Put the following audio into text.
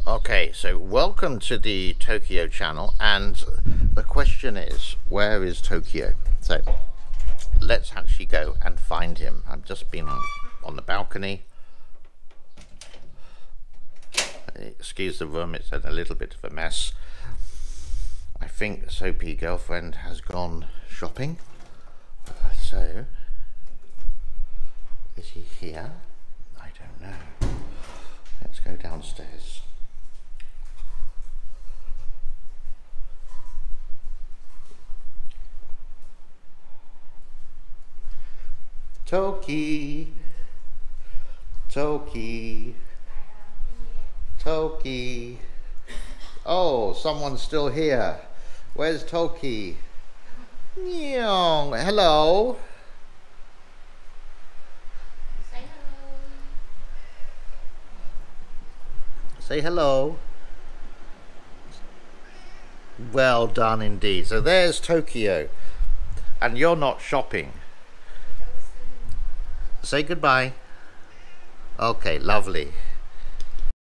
Okay, so welcome to the Tokyo channel, and the question is, where is Tokyo? So let's actually go and find him. I've just been on the balcony. Excuse the room, it's a little bit of a mess. I think Soapy girlfriend has gone shopping. So is he here? I don't know. Let's go downstairs. Toki, Toki, Toki. Oh, someone's still here. Where's Toki? Nyong. Hello. Say hello. Say hello. Well done indeed. So there's Tokyo, and you're not shopping. Say goodbye. Okay, lovely.